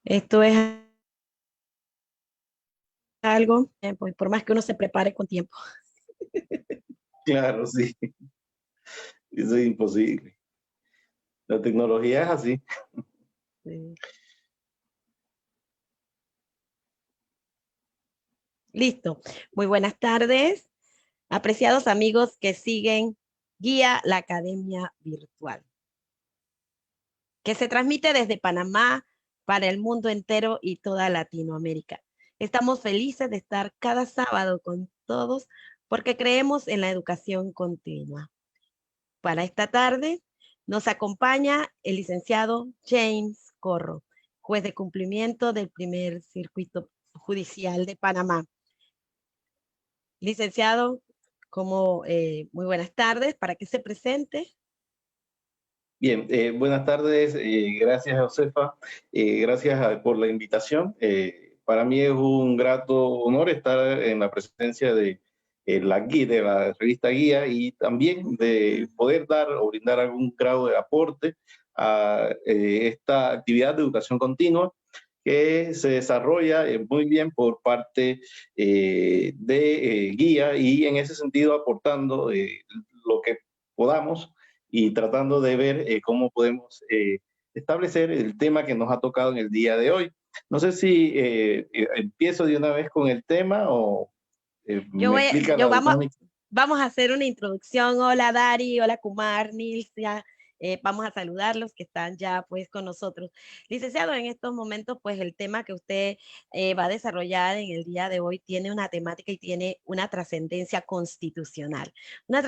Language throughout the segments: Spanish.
Esto es algo, pues, por más que uno se prepare con tiempo. Claro, sí, eso es imposible. La tecnología es así. Sí. Listo. Muy buenas tardes, apreciados amigos que siguen Guía la Academia Virtual, que se transmite desde Panamá para el mundo entero y toda Latinoamérica. Estamos felices de estar cada sábado con todos porque creemos en la educación continua. Para esta tarde nos acompaña el licenciado James Corro, juez de cumplimiento del primer circuito judicial de Panamá. Licenciado, muy buenas tardes, para que se presente. Bien, buenas tardes, gracias Josefa, por la invitación. Para mí es un grato honor estar en la presencia de la guía, de la revista Guía, y también de poder dar o brindar algún grado de aporte a esta actividad de educación continua que se desarrolla muy bien por parte de Guía, y en ese sentido aportando lo que podamos y tratando de ver cómo podemos establecer el tema que nos ha tocado en el día de hoy. No sé si empiezo de una vez con el tema o Yo me voy, explica yo la vamos, dinámica. vamos a hacer una introducción. Hola Dari, hola Kumar, Nilcia. Vamos a saludarlos que están ya pues con nosotros. Licenciado, en estos momentos pues el tema que usted va a desarrollar en el día de hoy tiene una temática y tiene una trascendencia constitucional. Una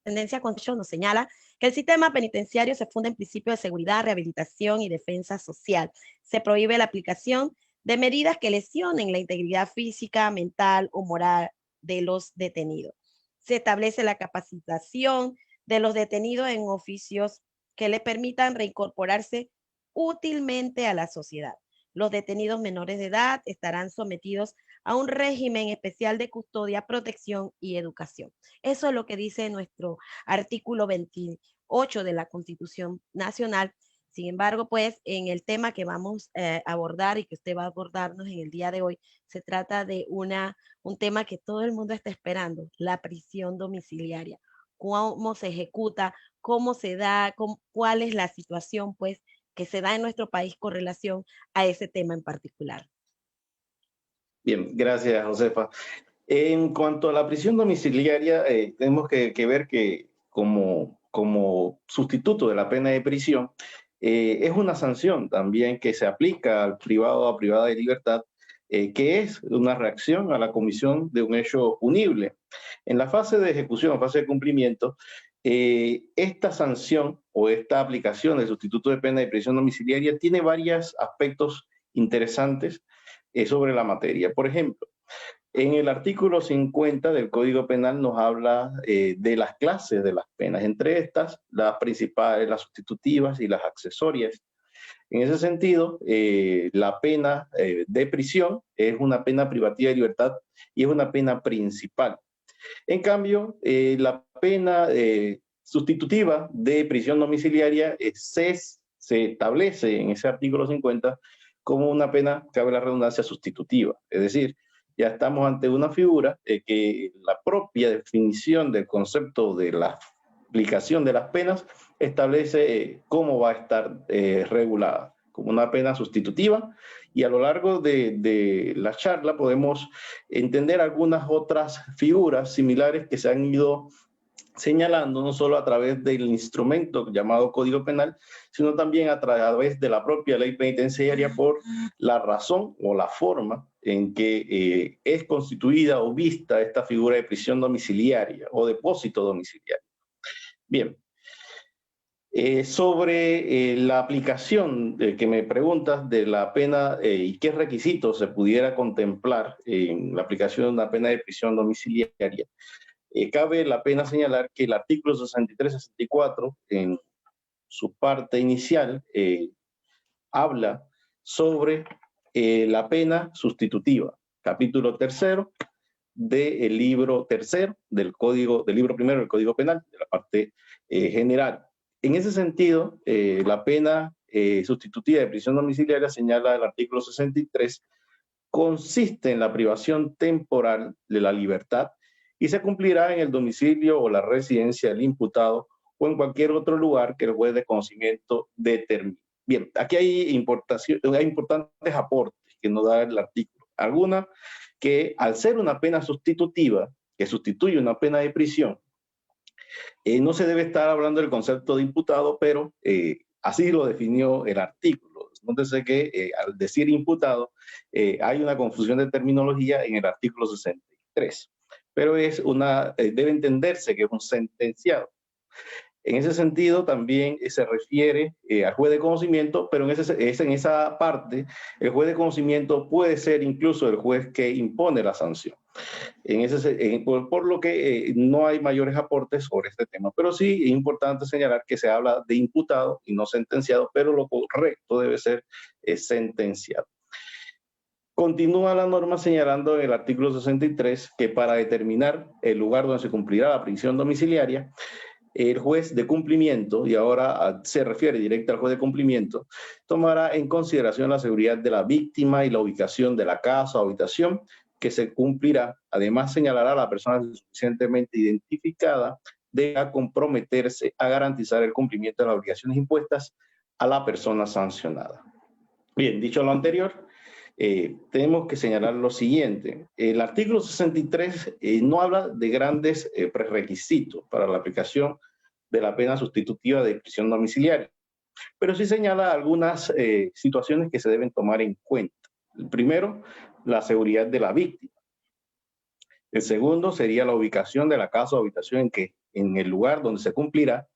trascendencia constitucional nos señala que el sistema penitenciario se funda en principios de seguridad, rehabilitación y defensa social. Se prohíbe la aplicación de medidas que lesionen la integridad física, mental o moral de los detenidos. Se establece la capacitación de los detenidos en oficios que les permitan reincorporarse útilmente a la sociedad. Los detenidos menores de edad estarán sometidos a un régimen especial de custodia, protección y educación. Eso es lo que dice nuestro artículo 28 de la Constitución Nacional. Sin embargo, pues en el tema que vamos a abordar y que usted va a abordarnos en el día de hoy, se trata de un tema que todo el mundo está esperando, la prisión domiciliaria. Cómo se ejecuta, cómo se da, cuál es la situación pues que se da en nuestro país con relación a ese tema en particular. Bien, gracias Josefa. En cuanto a la prisión domiciliaria, tenemos que ver que como sustituto de la pena de prisión, es una sanción también que se aplica al privado o a privada de libertad, que es una reacción a la comisión de un hecho punible. En la fase de ejecución, fase de cumplimiento, esta sanción o esta aplicación del sustituto de pena de prisión domiciliaria tiene varios aspectos interesantes sobre la materia. Por ejemplo, en el artículo 50 del Código Penal nos habla de las clases de las penas, entre estas las principales, las sustitutivas y las accesorias. En ese sentido, la pena de prisión es una pena privativa de libertad y es una pena principal. En cambio, la pena sustitutiva de prisión domiciliaria se establece en ese artículo 50 como una pena, cabe la redundancia, sustitutiva. Es decir, ya estamos ante una figura que la propia definición del concepto de la aplicación de las penas establece cómo va a estar regulada, como una pena sustitutiva, y a lo largo de la charla podemos entender algunas otras figuras similares que se han ido señalando no solo a través del instrumento llamado Código Penal, sino también a través de la propia ley penitenciaria por la razón o la forma en que es constituida o vista esta figura de prisión domiciliaria o depósito domiciliario. Bien, sobre la aplicación que me preguntas de la pena y qué requisitos se pudiera contemplar en la aplicación de una pena de prisión domiciliaria, cabe la pena señalar que el artículo 63-64, en su parte inicial, habla sobre la pena sustitutiva, capítulo tercero del libro tercero del libro primero del Código Penal, de la parte general. En ese sentido, la pena sustitutiva de prisión domiciliaria, señala el artículo 63, consiste en la privación temporal de la libertad y se cumplirá en el domicilio o la residencia del imputado o en cualquier otro lugar que el juez de conocimiento determine. Bien, aquí hay importantes aportes que nos da el artículo. Alguna que al ser una pena sustitutiva, que sustituye una pena de prisión, no se debe estar hablando del concepto de imputado, pero así lo definió el artículo. Nótese que al decir imputado hay una confusión de terminología en el artículo 63, pero debe entenderse que es un sentenciado. En ese sentido, también se refiere al juez de conocimiento, pero en esa parte, el juez de conocimiento puede ser incluso el juez que impone la sanción. Por lo que no hay mayores aportes sobre este tema, pero sí es importante señalar que se habla de imputado y no sentenciado, pero lo correcto debe ser sentenciado. Continúa la norma señalando en el artículo 63 que para determinar el lugar donde se cumplirá la prisión domiciliaria, el juez de cumplimiento, y ahora se refiere directo al juez de cumplimiento, tomará en consideración la seguridad de la víctima y la ubicación de la casa o habitación que se cumplirá. Además, señalará a la persona suficientemente identificada debe comprometerse a garantizar el cumplimiento de las obligaciones impuestas a la persona sancionada. Bien, dicho lo anterior, tenemos que señalar lo siguiente. El artículo 63 no habla de grandes prerequisitos para la aplicación de la pena sustitutiva de prisión domiciliaria, pero sí señala algunas situaciones que se deben tomar en cuenta. El primero, la seguridad de la víctima. El segundo sería la ubicación de la casa o habitación en el lugar donde se cumplirá.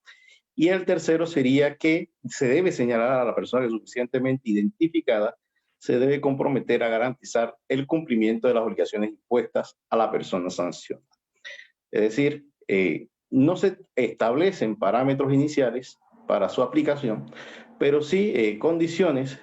Y el tercero sería que se debe señalar a la persona que es suficientemente identificada, se debe comprometer a garantizar el cumplimiento de las obligaciones impuestas a la persona sancionada. Es decir, no se establecen parámetros iniciales para su aplicación, pero sí condiciones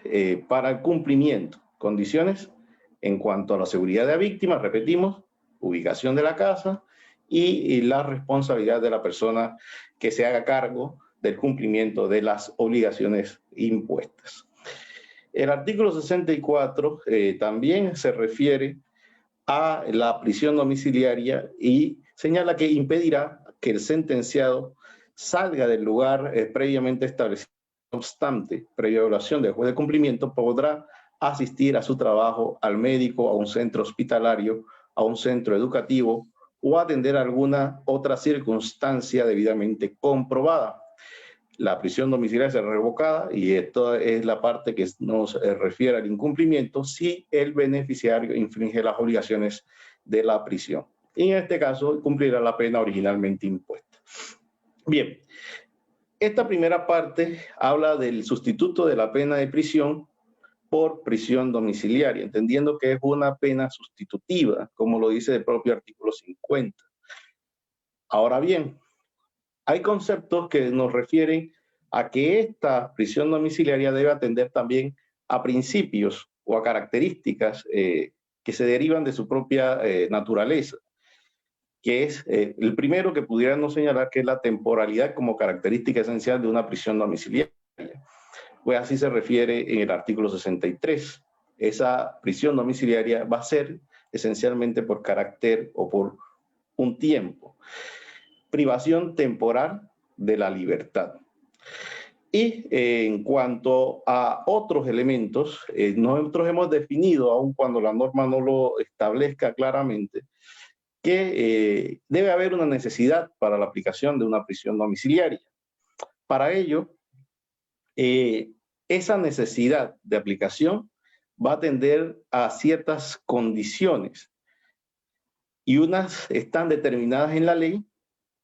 para el cumplimiento. Condiciones en cuanto a la seguridad de la víctima, repetimos, ubicación de la casa y la responsabilidad de la persona que se haga cargo del cumplimiento de las obligaciones impuestas. El artículo 64 también se refiere a la prisión domiciliaria y señala que impedirá que el sentenciado salga del lugar previamente establecido. No obstante, previa violación del juez de cumplimiento, podrá asistir a su trabajo, al médico, a un centro hospitalario, a un centro educativo o atender alguna otra circunstancia debidamente comprobada. La prisión domiciliaria será revocada y esto es la parte que nos refiere al incumplimiento si el beneficiario infringe las obligaciones de la prisión. Y en este caso cumplirá la pena originalmente impuesta. Bien, esta primera parte habla del sustituto de la pena de prisión por prisión domiciliaria, entendiendo que es una pena sustitutiva, como lo dice el propio artículo 50. Ahora bien, hay conceptos que nos refieren a que esta prisión domiciliaria debe atender también a principios o a características que se derivan de su propia naturaleza, que es el primero que pudiéramos señalar, que es la temporalidad como característica esencial de una prisión domiciliaria. Pues así se refiere en el artículo 63. Esa prisión domiciliaria va a ser esencialmente por carácter o por un tiempo. Privación temporal de la libertad. Y en cuanto a otros elementos, nosotros hemos definido, aun cuando la norma no lo establezca claramente, que debe haber una necesidad para la aplicación de una prisión domiciliaria. Para ello, esa necesidad de aplicación va a atender a ciertas condiciones y unas están determinadas en la ley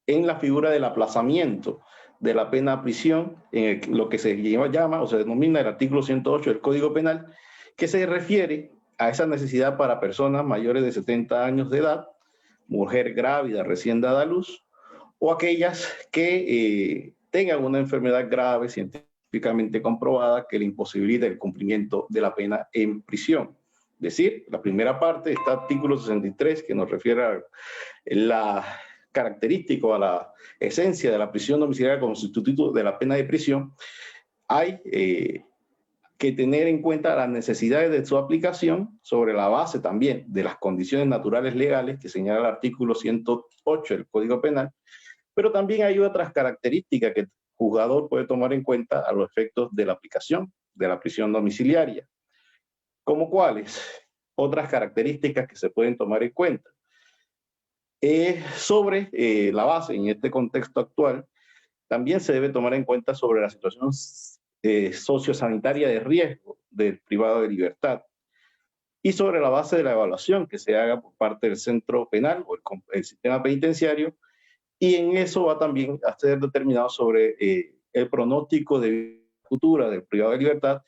en la figura del aplazamiento de la pena de prisión, en lo que se llama o se denomina el artículo 108 del Código Penal, que se refiere a esa necesidad para personas mayores de 70 años de edad, mujer grávida recién dada a luz, o aquellas que tengan una enfermedad grave científicamente comprobada que le imposibilita el cumplimiento de la pena en prisión. Es decir, la primera parte de este artículo 63, que nos refiere a la característico, a la esencia de la prisión domiciliaria como sustituto de la pena de prisión, hay que tener en cuenta las necesidades de su aplicación sobre la base también de las condiciones naturales legales que señala el artículo 108 del Código Penal, pero también hay otras características que el juzgador puede tomar en cuenta a los efectos de la aplicación de la prisión domiciliaria. ¿Cómo cuáles? Otras características que se pueden tomar en cuenta. Sobre la base, en este contexto actual, también se debe tomar en cuenta sobre la situación sociosanitaria de riesgo del privado de libertad y sobre la base de la evaluación que se haga por parte del centro penal o el sistema penitenciario, y en eso va también a ser determinado sobre el pronóstico de vida futura del privado de libertad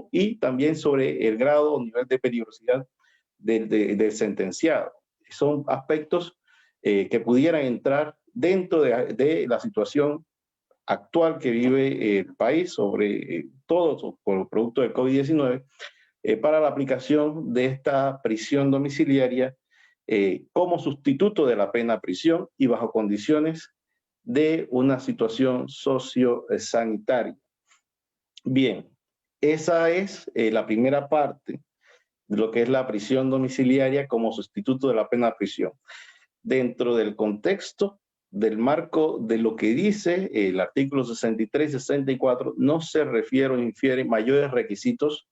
y también sobre el grado o nivel de peligrosidad del sentenciado. Son aspectos que pudieran entrar dentro de la situación actual que vive el país sobre todo por producto del COVID-19 para la aplicación de esta prisión domiciliaria como sustituto de la pena prisión y bajo condiciones de una situación sociosanitaria. Bien, esa es la primera parte de lo que es la prisión domiciliaria como sustituto de la pena prisión. Dentro del contexto del marco de lo que dice el artículo 63 y 64, no se refiere o infiere mayores requisitos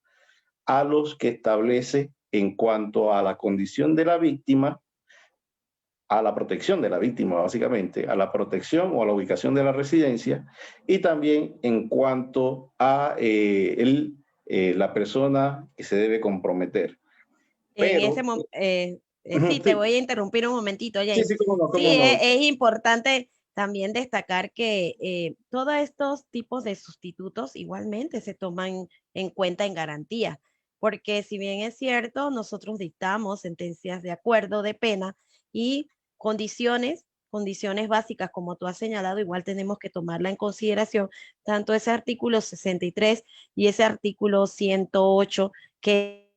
a los que establece en cuanto a la condición de la víctima, a la protección de la víctima, básicamente, a la protección o a la ubicación de la residencia, y también en cuanto a la persona que se debe comprometer. En Pero, ese momento, sí, te sí, voy a interrumpir un momentito, sí, James. sí, cómo no, Sí, cómo no. es importante también destacar que todos estos tipos de sustitutos igualmente se toman en cuenta en garantía, porque si bien es cierto, nosotros dictamos sentencias de acuerdo de pena y condiciones básicas como tú has señalado, igual tenemos que tomarla en consideración, tanto ese artículo 63 y ese artículo 108 que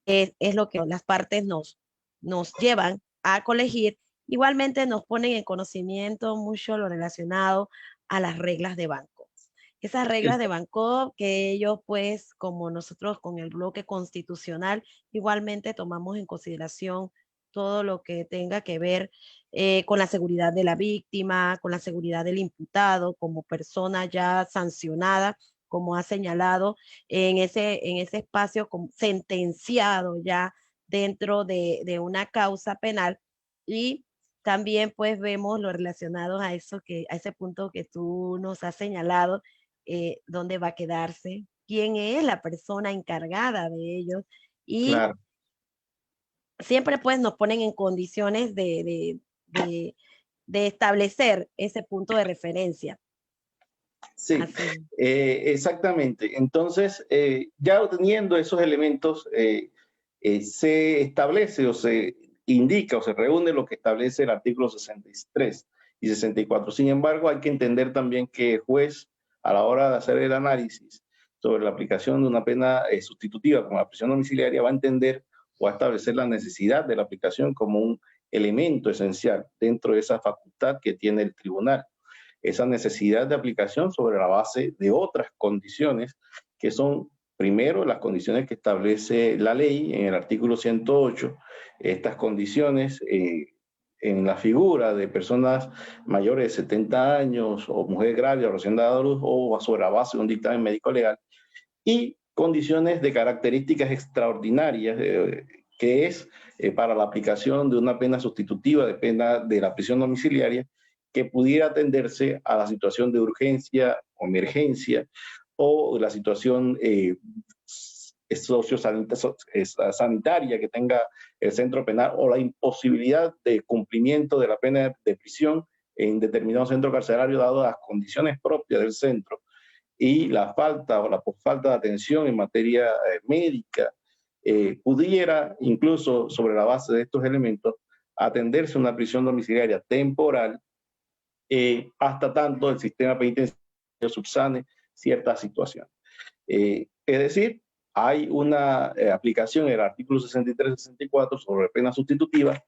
es lo que las partes nos llevan a colegir. Igualmente nos ponen en conocimiento mucho lo relacionado a las reglas de banco. Esas reglas de banco que ellos, pues, como nosotros con el bloque constitucional, igualmente tomamos en consideración todo lo que tenga que ver con la seguridad de la víctima, con la seguridad del imputado como persona ya sancionada, como ha señalado en ese espacio sentenciado ya dentro de una causa penal. Y también pues vemos lo relacionado a eso a ese punto que tú nos has señalado, dónde va a quedarse, quién es la persona encargada de ellos, y Claro, siempre pues nos ponen en condiciones de establecer ese punto de referencia. sí, Así. exactamente. Entonces, ya teniendo esos elementos, se establece o se indica o se reúne lo que establece el artículo 63 y 64. Sin embargo, hay que entender también que el juez, a la hora de hacer el análisis sobre la aplicación de una pena sustitutiva como la prisión domiciliaria, va a entender o a establecer la necesidad de la aplicación como un elemento esencial dentro de esa facultad que tiene el tribunal. Esa necesidad de aplicación sobre la base de otras condiciones que son, primero, las condiciones que establece la ley en el artículo 108, estas condiciones en la figura de personas mayores de 70 años o mujeres graves o recién dadas a luz o sobre la base de un dictamen médico legal, y condiciones de características extraordinarias que es para la aplicación de una pena sustitutiva de pena de la prisión domiciliaria que pudiera atenderse a la situación de urgencia o emergencia o la situación sociosanitaria que tenga el centro penal o la imposibilidad de cumplimiento de la pena de prisión en determinado centro carcelario dado las condiciones propias del centro y la falta o la falta de atención en materia médica, pudiera incluso sobre la base de estos elementos atenderse una prisión domiciliaria temporal hasta tanto el sistema penitenciario subsane cierta situación. Es decir, hay una aplicación en el artículo 63-64 sobre pena sustitutiva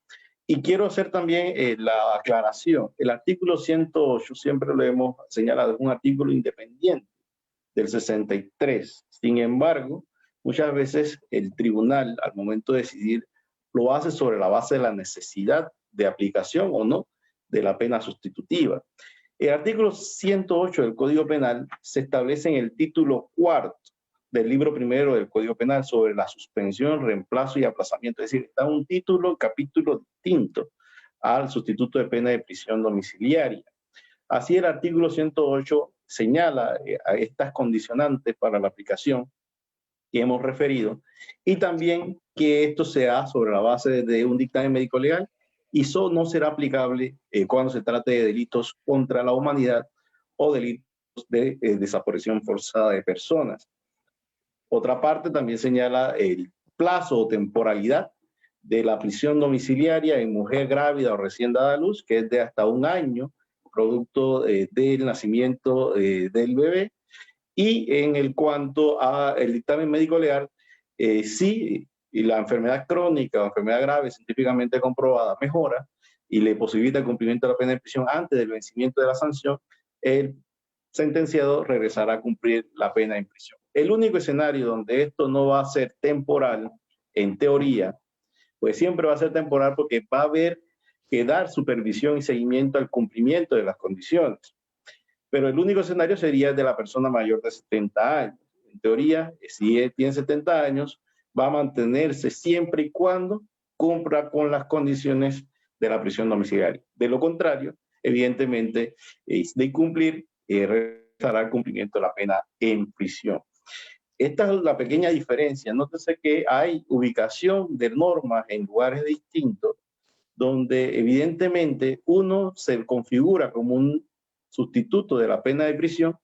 y quiero hacer también la aclaración. El artículo 108, siempre lo hemos señalado, es un artículo independiente del 63. Sin embargo, muchas veces el tribunal, al momento de decidir, lo hace sobre la base de la necesidad de aplicación o no de la pena sustitutiva. El artículo 108 del Código Penal se establece en el título cuarto del libro primero del Código Penal sobre la suspensión, reemplazo y aplazamiento. Es decir, está un título, capítulo distinto al sustituto de pena de prisión domiciliaria. Así, el artículo 108 señala a estas condicionantes para la aplicación que hemos referido, y también que esto se da sobre la base de un dictamen médico legal, y eso no será aplicable cuando se trate de delitos contra la humanidad o delitos de desaparición forzada de personas. Otra parte también señala el plazo o temporalidad de la prisión domiciliaria en mujer grávida o recién dada a luz, que es de hasta 1 año, producto del nacimiento del bebé. Y en el cuanto al dictamen médico legal, sí, y la enfermedad crónica o enfermedad grave científicamente comprobada mejora y le posibilita el cumplimiento de la pena de prisión antes del vencimiento de la sanción, el sentenciado regresará a cumplir la pena en prisión. El único escenario donde esto no va a ser temporal, en teoría, pues siempre va a ser temporal porque va a haber que dar supervisión y seguimiento al cumplimiento de las condiciones. Pero el único escenario sería el de la persona mayor de 70 años. En teoría, si él tiene 70 años, va a mantenerse siempre y cuando cumpla con las condiciones de la prisión domiciliaria. De lo contrario, evidentemente, de cumplir, regresará al cumplimiento de la pena en prisión. Esta es la pequeña diferencia. Nótese que hay ubicación de normas en lugares distintos, donde evidentemente uno se configura como un sustituto de la pena de prisión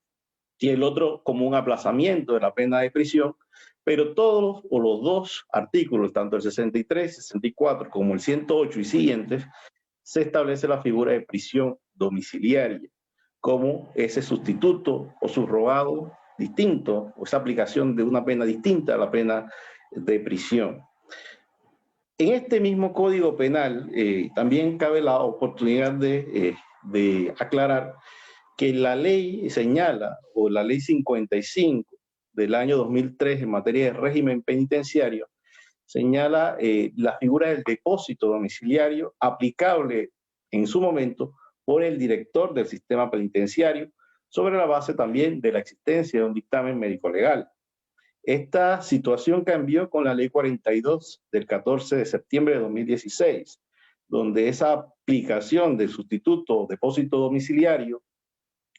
y el otro como un aplazamiento de la pena de prisión, pero todos o los dos artículos, tanto el 63, 64 como el 108 y siguientes, se establece la figura de prisión domiciliaria como ese sustituto o subrogado distinto, o esa aplicación de una pena distinta a la pena de prisión. En este mismo Código Penal también cabe la oportunidad de aclarar que la ley señala, o la ley 55 del año 2003 en materia de régimen penitenciario, señala la figura del depósito domiciliario aplicable en su momento por el director del sistema penitenciario, sobre la base también de la existencia de un dictamen médico legal. Esta situación cambió con la ley 42 del 14 de septiembre de 2016, donde esa aplicación del sustituto o depósito domiciliario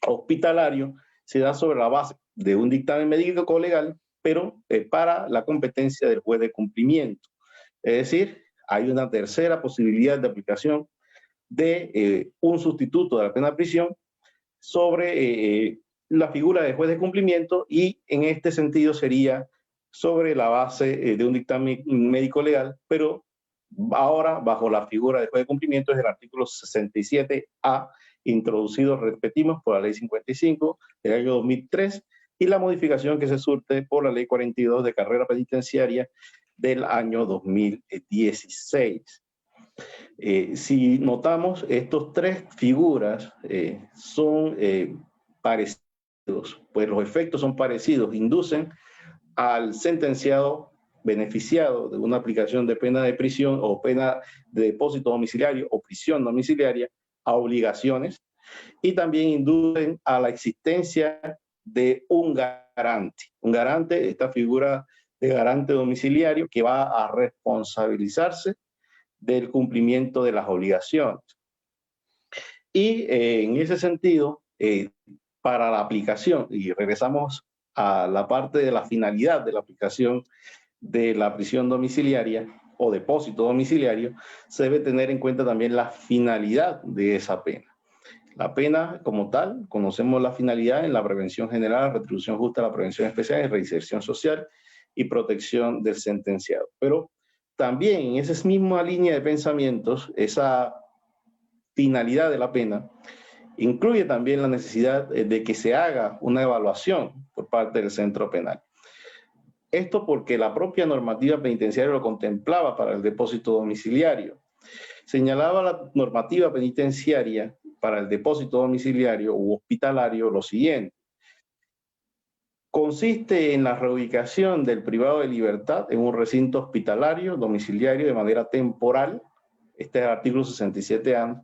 hospitalario se da sobre la base de un dictamen médico legal, pero para la competencia del juez de cumplimiento. Es decir, hay una tercera posibilidad de aplicación de un sustituto de la pena de prisión sobre la figura de juez de cumplimiento, y en este sentido sería sobre la base de un dictamen médico legal, pero ahora bajo la figura de juez de cumplimiento es el artículo 67A, introducido, repetimos, por la ley 55 del año 2003 y la modificación que se surte por la ley 42 de carrera penitenciaria del año 2016. Si notamos, estos tres figuras son parecidos, pues los efectos son parecidos, inducen al sentenciado beneficiado de una aplicación de pena de prisión o pena de depósito domiciliario o prisión domiciliaria a obligaciones, y también inducen a la existencia de un garante, esta figura de garante domiciliario que va a responsabilizarse del cumplimiento de las obligaciones. Y en ese sentido, para la aplicación, y regresamos a la parte de la finalidad de la aplicación de la prisión domiciliaria o depósito domiciliario, se debe tener en cuenta también la finalidad de esa pena. La pena como tal, conocemos la finalidad en la prevención general, retribución justa, la prevención especial y reinserción social y protección del sentenciado. Pero también en esa misma línea de pensamientos, esa finalidad de la pena incluye también la necesidad de que se haga una evaluación por parte del centro penal. Esto porque la propia normativa penitenciaria lo contemplaba para el depósito domiciliario. Señalaba la normativa penitenciaria para el depósito domiciliario u hospitalario lo siguiente: consiste en la reubicación del privado de libertad en un recinto hospitalario domiciliario de manera temporal, este es el artículo 67A,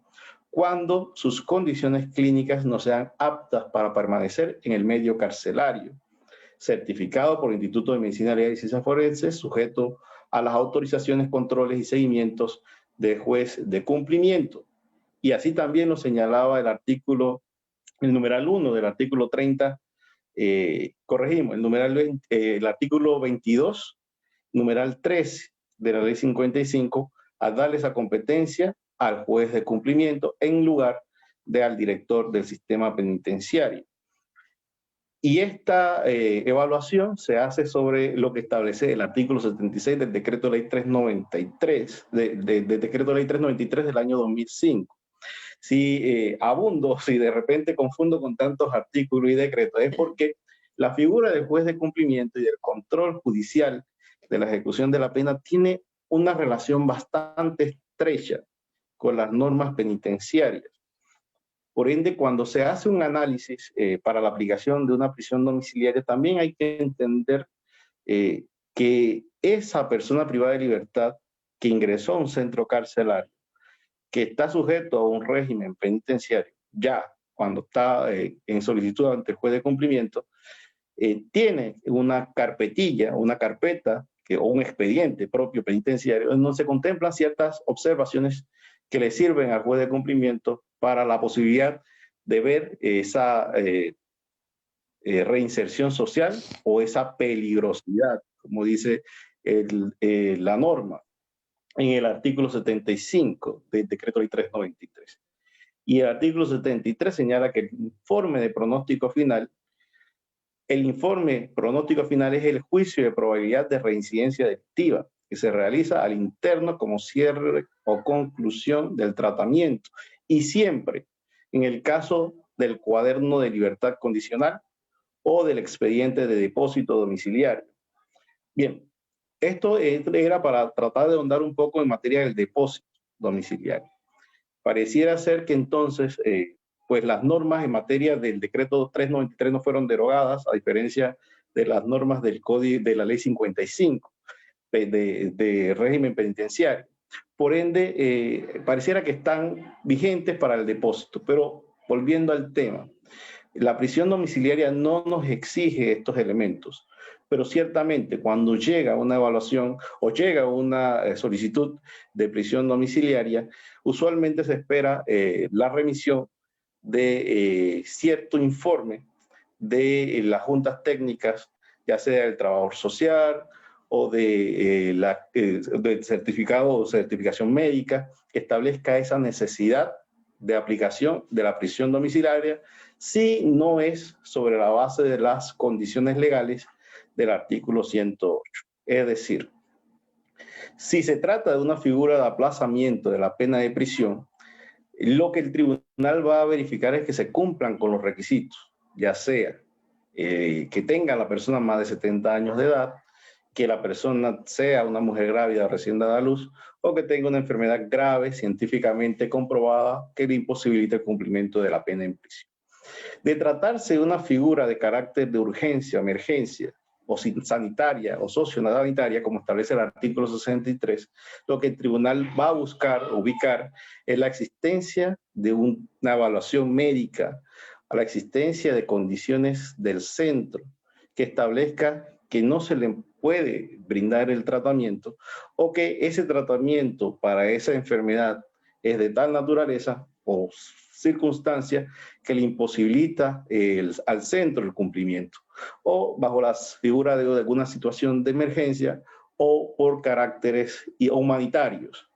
cuando sus condiciones clínicas no sean aptas para permanecer en el medio carcelario, certificado por el Instituto de Medicina Legal y Ciencias Forenses, sujeto a las autorizaciones, controles y seguimientos del juez de cumplimiento. Y así también lo señalaba el numeral 1 del artículo 30, corregimos, el artículo 22, numeral 13 de la ley 55, a darle esa competencia al juez de cumplimiento en lugar de al director del sistema penitenciario. Y esta evaluación se hace sobre lo que establece el artículo 76 del Decreto Ley 393, del Decreto Ley 393 del año 2005. Si abundo, si de repente confundo con tantos artículos y decretos, es porque la figura del juez de cumplimiento y del control judicial de la ejecución de la pena tiene una relación bastante estrecha con las normas penitenciarias. Por ende, cuando se hace un análisis para la aplicación de una prisión domiciliaria, también hay que entender que esa persona privada de libertad que ingresó a un centro carcelario, que está sujeto a un régimen penitenciario, ya cuando está en solicitud ante el juez de cumplimiento, tiene una carpetilla, una carpeta o un expediente propio penitenciario, donde se contemplan ciertas observaciones que le sirven al juez de cumplimiento para la posibilidad de ver esa reinserción social o esa peligrosidad, como dice la norma en el artículo 75 del Decreto Ley 393. Y el artículo 73 señala que el informe pronóstico final es el juicio de probabilidad de reincidencia delictiva que se realiza al interno como cierre o conclusión del tratamiento y siempre en el caso del cuaderno de libertad condicional o del expediente de depósito domiciliario. Bien, esto era para tratar de ahondar un poco en materia del depósito domiciliario. Pareciera ser que entonces, pues las normas en materia del decreto 393 no fueron derogadas, a diferencia de las normas del código de la ley 55 de régimen penitenciario. Por ende, pareciera que están vigentes para el depósito, pero volviendo al tema, la prisión domiciliaria no nos exige estos elementos, pero ciertamente cuando llega una evaluación o llega una solicitud de prisión domiciliaria, usualmente se espera la remisión de cierto informe de las juntas técnicas, ya sea del trabajador social o del certificado o certificación médica, que establezca esa necesidad de aplicación de la prisión domiciliaria, si no es sobre la base de las condiciones legales del artículo 108. Es decir, si se trata de una figura de aplazamiento de la pena de prisión, lo que el tribunal va a verificar es que se cumplan con los requisitos, ya sea que tenga la persona más de 70 años de edad, que la persona sea una mujer grávida recién dada a luz, o que tenga una enfermedad grave científicamente comprobada que le imposibilite el cumplimiento de la pena en prisión. De tratarse de una figura de carácter de urgencia, emergencia, o sanitaria o sociosanitaria, como establece el artículo 63, lo que el tribunal va a buscar, ubicar, es la existencia de una evaluación médica, a la existencia de condiciones del centro que establezca que no se le puede brindar el tratamiento o que ese tratamiento para esa enfermedad es de tal naturaleza o circunstancia que le imposibilita al centro el cumplimiento, o bajo las figuras de alguna situación de emergencia o por caracteres humanitarios.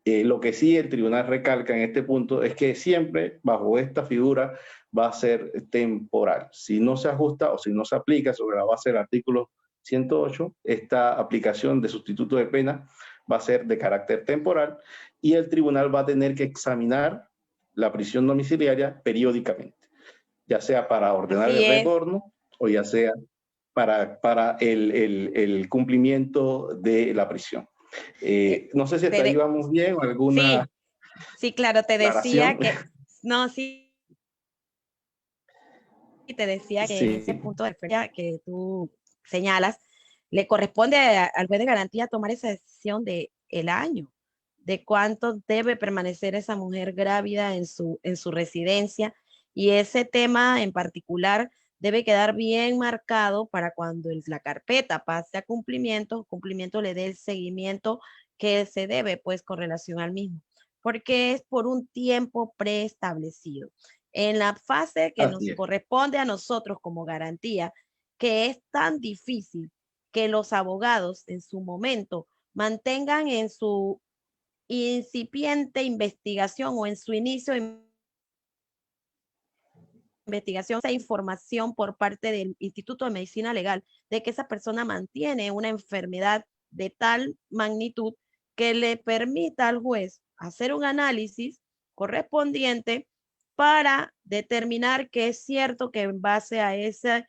Lo que sí el tribunal recalca en este punto es que siempre bajo esta figura va a ser temporal. Si no se ajusta o si no se aplica sobre la base del artículo 108, esta aplicación de sustituto de pena va a ser de carácter temporal y el tribunal va a tener que examinar la prisión domiciliaria periódicamente, ya sea para ordenar el retorno o ya sea para el cumplimiento de la prisión. No sé si hasta ahí vamos bien o alguna... Sí, claro, te decía que... No, sí. Y te decía que en ese Sí, punto de referencia que tú señalas, le corresponde al juez de garantía tomar esa decisión de el año, de cuánto debe permanecer esa mujer grávida en su residencia. Y ese tema en particular debe quedar bien marcado para cuando la carpeta pase a cumplimiento, cumplimiento le dé el seguimiento que se debe, pues, con relación al mismo, porque es por un tiempo preestablecido. En la fase que así nos es. corresponde a nosotros como garantía, que es tan difícil que los abogados en su momento mantengan en su incipiente investigación o en su inicio de investigación esa información por parte del Instituto de Medicina Legal de que esa persona mantiene una enfermedad de tal magnitud que le permita al juez hacer un análisis correspondiente para determinar que es cierto que en base a esa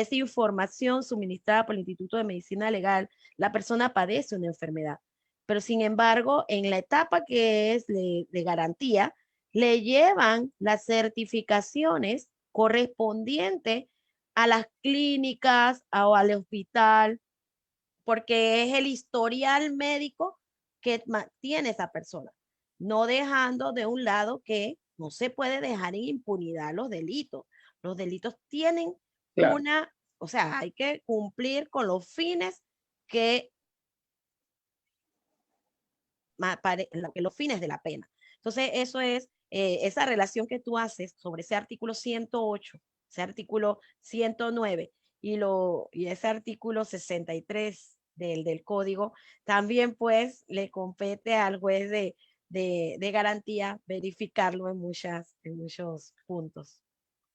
información suministrada por el Instituto de Medicina Legal, la persona padece una enfermedad. Pero sin embargo, en la etapa que es de garantía, le llevan las certificaciones correspondientes a las clínicas o al hospital, porque es el historial médico que tiene esa persona, no dejando de un lado que no se puede dejar en impunidad los delitos. Los delitos tienen Claro. una, o sea, hay que cumplir con los fines que, los fines de la pena. Entonces, eso es esa relación que tú haces sobre ese artículo 108, ese artículo 109 y ese artículo 63 del código, también pues le compete al juez de garantía verificarlo en muchos puntos.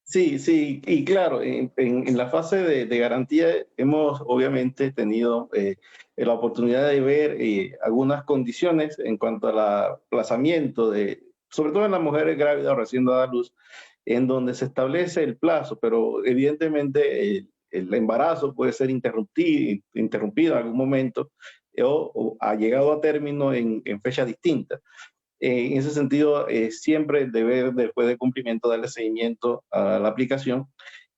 Sí, sí, y claro, en la fase de garantía hemos obviamente tenido la oportunidad de ver algunas condiciones en cuanto al aplazamiento de, sobre todo en las mujeres grávidas o recién dadas a luz, en donde se establece el plazo, pero evidentemente el embarazo puede ser interrumpido en algún momento o ha llegado a término en fecha distinta. En ese sentido, siempre el deber del juez de cumplimiento darle seguimiento a la aplicación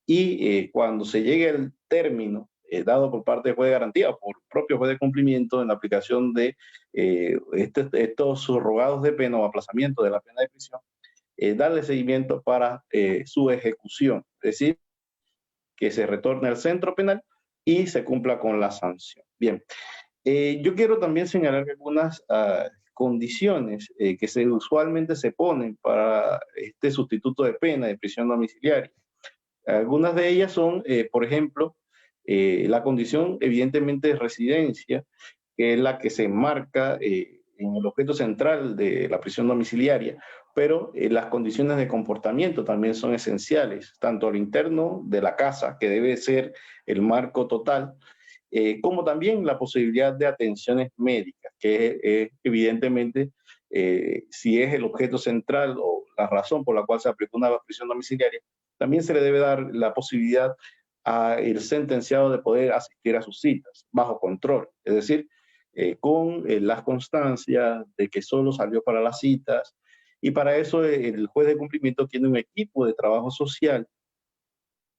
y cuando se llegue el término dado por parte del juez de garantía o por el propio juez de cumplimiento en la aplicación de estos subrogados de pena o aplazamiento de la pena de prisión, darle seguimiento para su ejecución, es decir, que se retorne al centro penal y se cumpla con la sanción. Bien, yo quiero también señalar algunas condiciones que usualmente se ponen para este sustituto de pena de prisión domiciliaria. Algunas de ellas son, por ejemplo, la condición evidentemente de residencia, que es la que se enmarca en el objeto central de la prisión domiciliaria, pero las condiciones de comportamiento también son esenciales, tanto al interno de la casa, que debe ser el marco total, como también la posibilidad de atenciones médicas, que evidentemente, si es el objeto central o la razón por la cual se aplicó una prisión domiciliaria, también se le debe dar la posibilidad al sentenciado de poder asistir a sus citas bajo control, es decir, con las constancias de que solo salió para las citas, y para eso el juez de cumplimiento tiene un equipo de trabajo social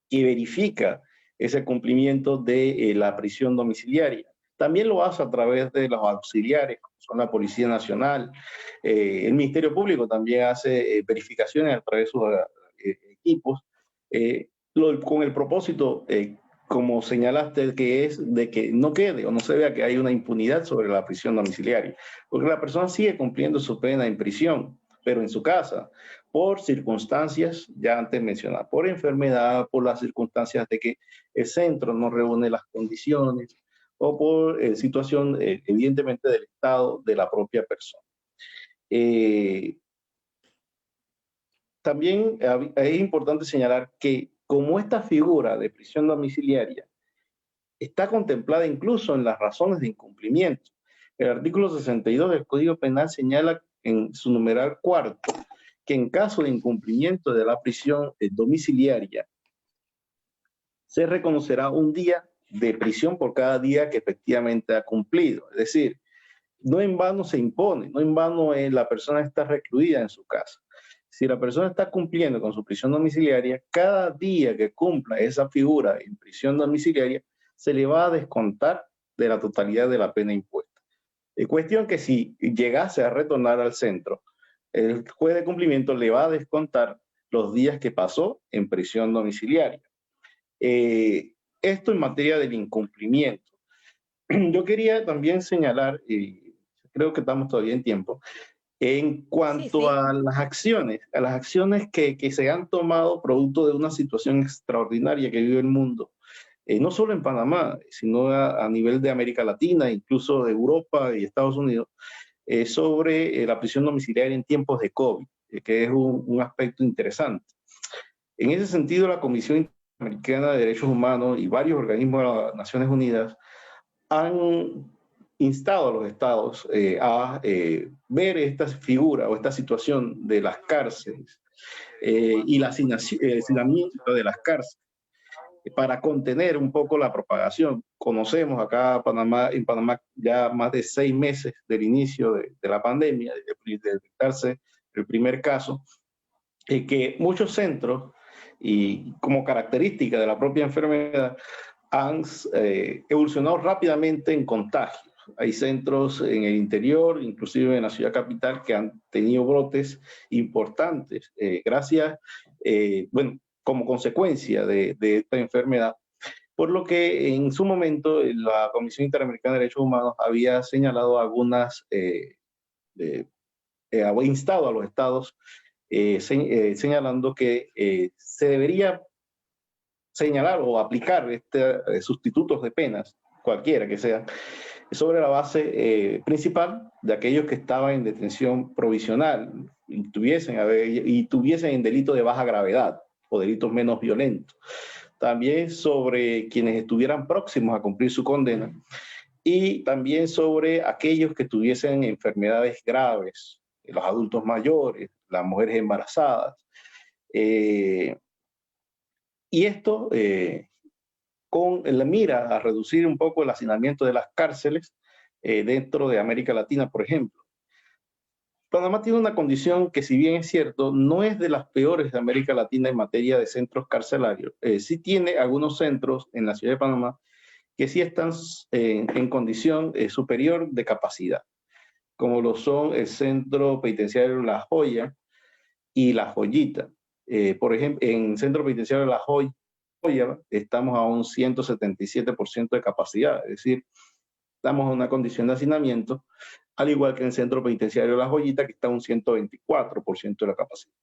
que verifica ese cumplimiento de la prisión domiciliaria. También lo hace a través de los auxiliares, como son la Policía Nacional. El Ministerio Público también hace verificaciones a través de sus equipos, con el propósito, como señalaste, que es de que no quede o no se vea que hay una impunidad sobre la prisión domiciliaria, porque la persona sigue cumpliendo su pena en prisión, pero en su casa, por circunstancias ya antes mencionadas, por enfermedad, por las circunstancias de que el centro no reúne las condiciones o por situación evidentemente del estado de la propia persona. Eh, También es importante señalar que como esta figura de prisión domiciliaria está contemplada incluso en las razones de incumplimiento, el artículo 62 del Código Penal señala en su numeral cuarto que en caso de incumplimiento de la prisión domiciliaria se reconocerá un día de prisión por cada día que efectivamente ha cumplido. Es decir, no en vano se impone, no en vano la persona está recluida en su casa, Si la persona está cumpliendo con su prisión domiciliaria, cada día que cumpla esa figura en prisión domiciliaria, se le va a descontar de la totalidad de la pena impuesta. Cuestión que si llegase a retornar al centro, el juez de cumplimiento le va a descontar los días que pasó en prisión domiciliaria. Esto en materia del incumplimiento. Yo quería también señalar, y creo que estamos todavía en tiempo, en Sí, cuanto sí. a las acciones que se han tomado producto de una situación extraordinaria que vive el mundo, no solo en Panamá, sino a nivel de América Latina, incluso de Europa y Estados Unidos, sobre la prisión domiciliaria en tiempos de COVID, que es un aspecto interesante. En ese sentido, la Comisión Interamericana de Derechos Humanos y varios organismos de las Naciones Unidas han instado a los estados a ver esta figura o esta situación de las cárceles y el hacinamiento de las cárceles para contener un poco la propagación. Conocemos acá en Panamá ya más de 6 meses del inicio de la pandemia, de detectarse el primer caso, que muchos centros, y como característica de la propia enfermedad, han evolucionado rápidamente en contagios. Hay centros en el interior, inclusive en la ciudad capital, que han tenido brotes importantes gracias, bueno, como consecuencia de esta enfermedad. Por lo que en su momento la Comisión Interamericana de Derechos Humanos había señalado algunas, había instado a los estados señalando que se debería señalar o aplicar sustitutos de penas, cualquiera que sea, sobre la base principal de aquellos que estaban en detención provisional y tuviesen en delito de baja gravedad o delitos menos violentos. También sobre quienes estuvieran próximos a cumplir su condena y también sobre aquellos que tuviesen enfermedades graves, los adultos mayores, las mujeres embarazadas. Y esto con la mira a reducir un poco el hacinamiento de las cárceles dentro de América Latina, por ejemplo. Panamá tiene una condición que, si bien es cierto, no es de las peores de América Latina en materia de centros carcelarios. Sí tiene algunos centros en la ciudad de Panamá que sí están en condición superior de capacidad, como lo son el Centro Penitenciario La Joya y La Joyita. Por ejemplo, en el Centro Penitenciario La Joya estamos a un 177% de capacidad, es decir, estamos en una condición de hacinamiento, al igual que en el Centro Penitenciario La Joyita, que está a un 124% de la capacidad.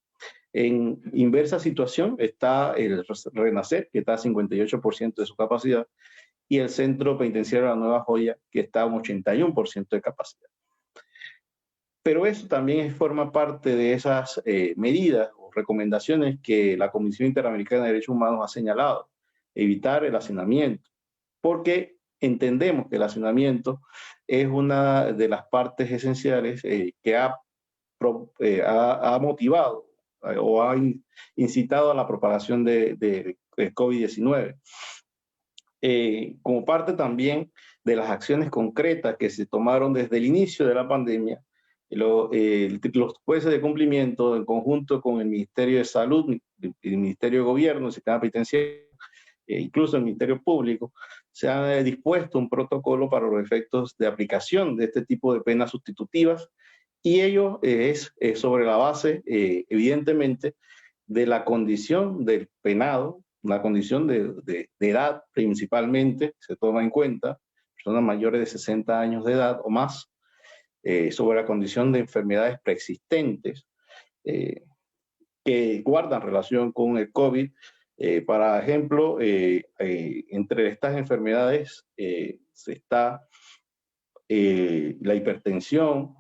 En inversa situación está el Renacer, que está a 58% de su capacidad, y el Centro Penitenciario La Nueva Joya, que está a un 81% de capacidad. Pero eso también forma parte de esas medidas o recomendaciones que la Comisión Interamericana de Derechos Humanos ha señalado. Evitar el hacinamiento, porque entendemos que el hacinamiento es una de las partes esenciales que ha motivado o ha incitado a la propagación de COVID-19. Como parte también de las acciones concretas que se tomaron desde el inicio de la pandemia, los jueces de cumplimiento, en conjunto con el Ministerio de Salud, el Ministerio de Gobierno, el sistema penitenciario, incluso el Ministerio Público, se ha dispuesto un protocolo para los efectos de aplicación de este tipo de penas sustitutivas, y ello es sobre la base, evidentemente, de la condición del penado, una condición de edad principalmente, se toma en cuenta, personas mayores de 60 años de edad o más, sobre la condición de enfermedades preexistentes que guardan relación con el COVID. Por ejemplo, entre estas enfermedades está la hipertensión.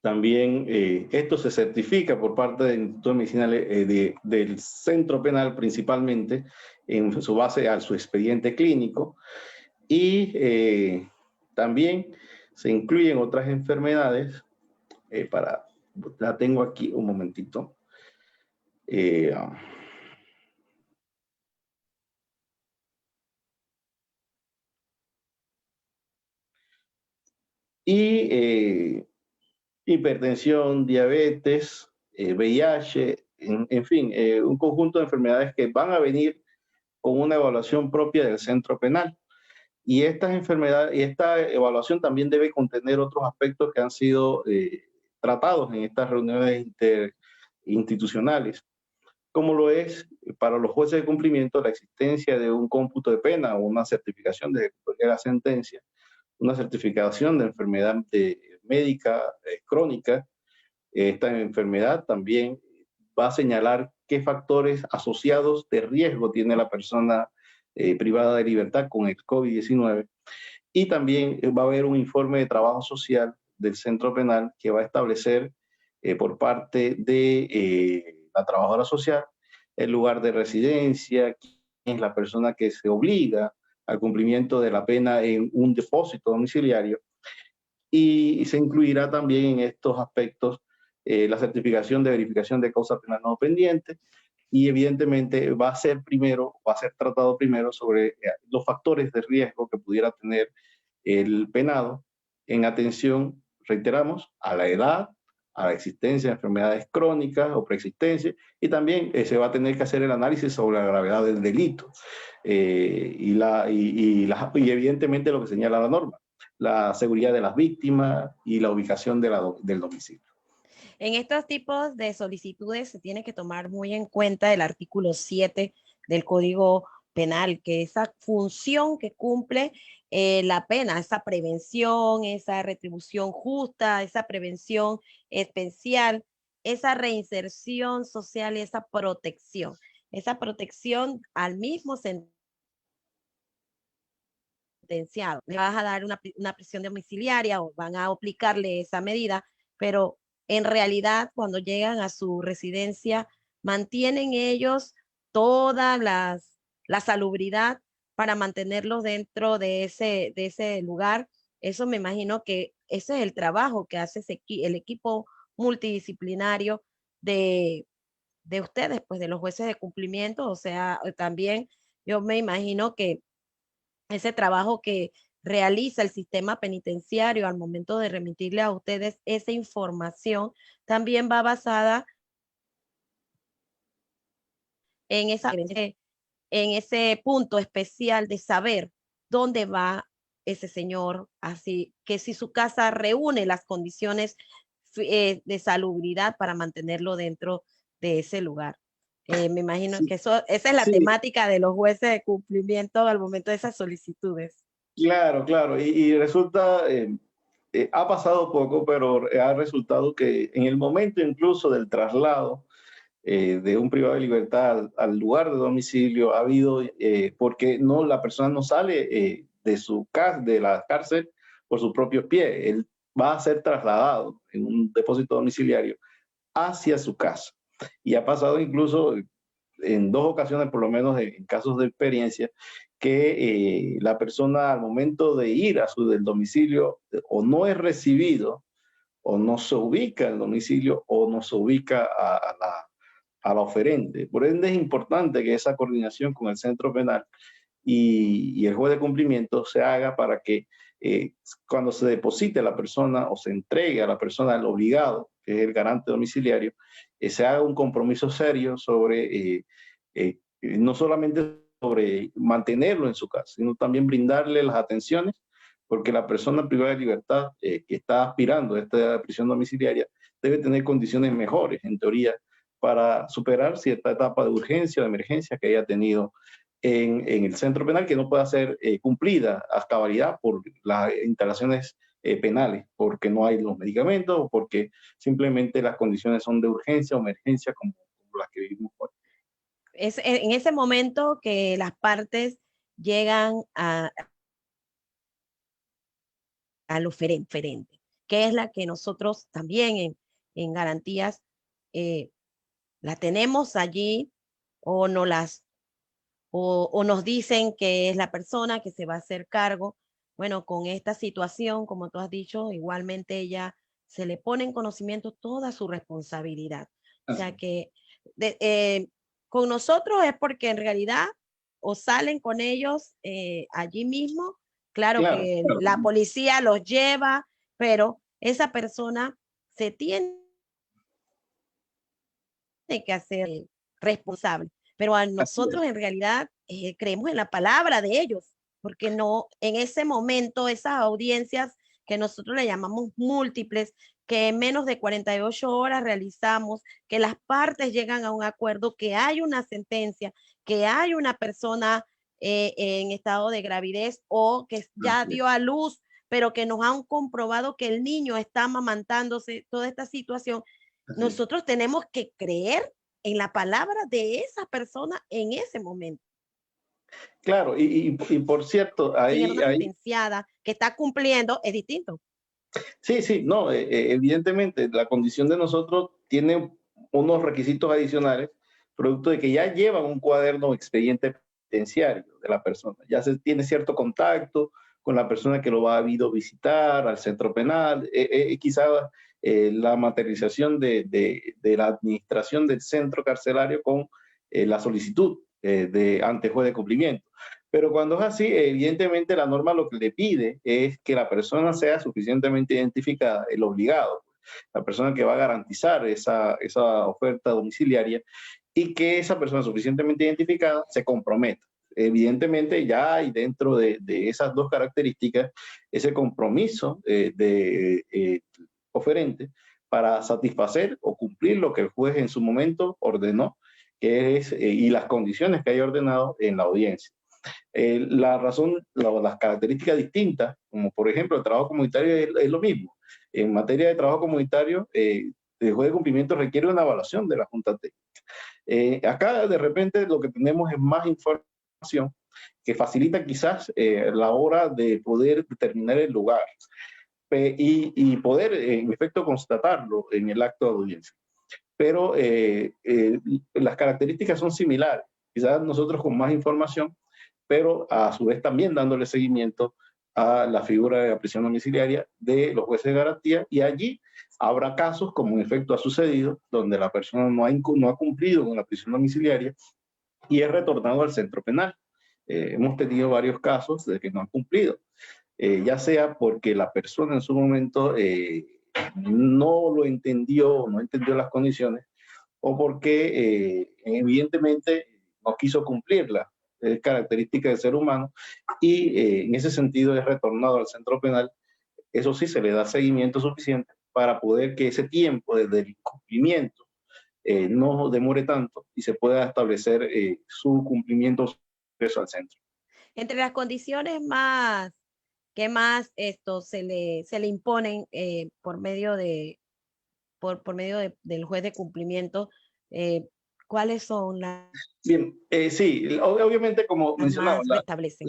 También esto se certifica por parte del Instituto de Medicina del Centro Penal principalmente en su base a su expediente clínico, y también se incluyen otras enfermedades la tengo aquí un momentito. Eh, y hipertensión, diabetes, VIH, en fin, un conjunto de enfermedades que van a venir con una evaluación propia del centro penal. Y estas enfermedades, y esta evaluación también debe contener otros aspectos que han sido tratados en estas reuniones interinstitucionales, como lo es para los jueces de cumplimiento la existencia de un cómputo de pena o una certificación de la sentencia, una certificación de enfermedad médica crónica. Esta enfermedad también va a señalar qué factores asociados de riesgo tiene la persona privada de libertad con el COVID-19. Y también va a haber un informe de trabajo social del centro penal que va a establecer por parte de la trabajadora social el lugar de residencia, quién es la persona que se obliga al cumplimiento de la pena en un depósito domiciliario. Y se incluirá también en estos aspectos la certificación de verificación de causa penal no pendiente, y evidentemente va a ser tratado primero sobre los factores de riesgo que pudiera tener el penado en atención, reiteramos, a la edad, a la existencia de enfermedades crónicas o preexistencia, y también se va a tener que hacer el análisis sobre la gravedad del delito y evidentemente lo que señala la norma, la seguridad de las víctimas y la ubicación del domicilio. En estos tipos de solicitudes se tiene que tomar muy en cuenta el artículo 7 del Código Penal, que esa función que cumple la pena, esa prevención, esa retribución justa, esa prevención especial, esa reinserción social y esa protección al mismo sentenciado. Le vas a dar una prisión domiciliaria o van a aplicarle esa medida, pero en realidad cuando llegan a su residencia mantienen ellos toda la salubridad para mantenerlos dentro de ese lugar. Eso me imagino que ese es el trabajo que hace el equipo multidisciplinario de ustedes, pues de los jueces de cumplimiento. O sea, también yo me imagino que ese trabajo que realiza el sistema penitenciario al momento de remitirle a ustedes esa información también va basada en ese punto especial de saber dónde va ese señor, así que si su casa reúne las condiciones de salubridad para mantenerlo dentro de ese lugar. Me imagino Sí, que esa es la sí, temática de los jueces de cumplimiento al momento de esas solicitudes. claro, claro. Y resulta, ha pasado poco, pero ha resultado que en el momento incluso del traslado de un privado de libertad al lugar de domicilio ha habido, porque no, la persona no sale de su casa, de la cárcel por sus propios pies. Él va a ser trasladado en un depósito domiciliario hacia su casa. Y ha pasado incluso en dos ocasiones, por lo menos en casos de experiencia, que la persona al momento de ir a su del domicilio o no es recibido, o no se ubica en el domicilio, o no se ubica a la oferente. Por ende es importante que esa coordinación con el centro penal y el juez de cumplimiento se haga para que cuando se deposite a la persona o se entregue a la persona el obligado, que es el garante domiciliario, se haga un compromiso serio sobre, no solamente sobre mantenerlo en su casa, sino también brindarle las atenciones, porque la persona privada de libertad que está aspirando a esta prisión domiciliaria debe tener condiciones mejores, en teoría, para superar cierta etapa de urgencia o de emergencia que haya tenido en el centro penal, que no pueda ser cumplida a cabalidad por las instalaciones penales, porque no hay los medicamentos o porque simplemente las condiciones son de urgencia o emergencia como las que vivimos hoy. Es en ese momento que las partes llegan a lo oferente, que es la que nosotros también en garantías eh, la tenemos allí o, no las, o nos dicen que es la persona que se va a hacer cargo. Bueno, con esta situación, como tú has dicho, igualmente ella se le pone en conocimiento toda su responsabilidad. O sea que de, con nosotros es porque en realidad o salen con ellos allí mismo, claro Claro, que claro. la policía los lleva, pero esa persona se tiene que hacer responsable. Pero a nosotros en realidad creemos en la palabra de ellos, porque no, en ese momento, esas audiencias que nosotros le llamamos múltiples, que en menos de 48 horas realizamos, que las partes llegan a un acuerdo, que hay una sentencia, que hay una persona en estado de gravidez o que ya dio a luz, pero que nos han comprobado que el niño está amamantándose, toda esta situación, nosotros tenemos que creer en la palabra de esa persona en ese momento. Claro, y por cierto, Tener ahí, una sentenciada que está cumpliendo es distinto. sí, sí, no, evidentemente la condición de nosotros tiene unos requisitos adicionales, producto de que ya llevan un cuaderno o expediente penitenciario de la persona, ya se tiene cierto contacto con la persona que lo ha habido visitar al centro penal, quizá la materialización de la administración del centro carcelario con la solicitud ante juez de cumplimiento. Pero cuando es así, evidentemente la norma lo que le pide es que la persona sea suficientemente identificada, el obligado, la persona que va a garantizar esa oferta domiciliaria, y que esa persona suficientemente identificada se comprometa. Evidentemente ya hay dentro de esas dos características ese compromiso oferente para satisfacer o cumplir lo que el juez en su momento ordenó, que es, y las condiciones que haya ordenado en la audiencia. La razón, las características distintas, como por ejemplo el trabajo comunitario es lo mismo. En materia de trabajo comunitario, el juez de cumplimiento requiere una evaluación de la Junta Técnica. Acá de repente lo que tenemos es más información que facilita quizás la hora de poder determinar el lugar y poder en efecto constatarlo en el acto de audiencia. Pero las características son similares, quizás nosotros con más información, pero a su vez también dándole seguimiento a la figura de la prisión domiciliaria de los jueces de garantía, y allí habrá casos, como en efecto ha sucedido, donde la persona no ha cumplido con la prisión domiciliaria y es retornado al centro penal. Hemos tenido varios casos de que no han cumplido, ya sea porque la persona en su momento no lo entendió, no entendió las condiciones, o porque evidentemente no quiso cumplirla, es característica del ser humano, y en ese sentido es retornado al centro penal. Eso sí, se le da seguimiento suficiente para poder que ese tiempo desde el cumplimiento no demore tanto y se pueda establecer su cumplimiento al centro. Entre las condiciones más que más esto se le imponen por medio del juez de cumplimiento, ¿cuáles son Bien, sí, obviamente como las mencionaba, más restablecen?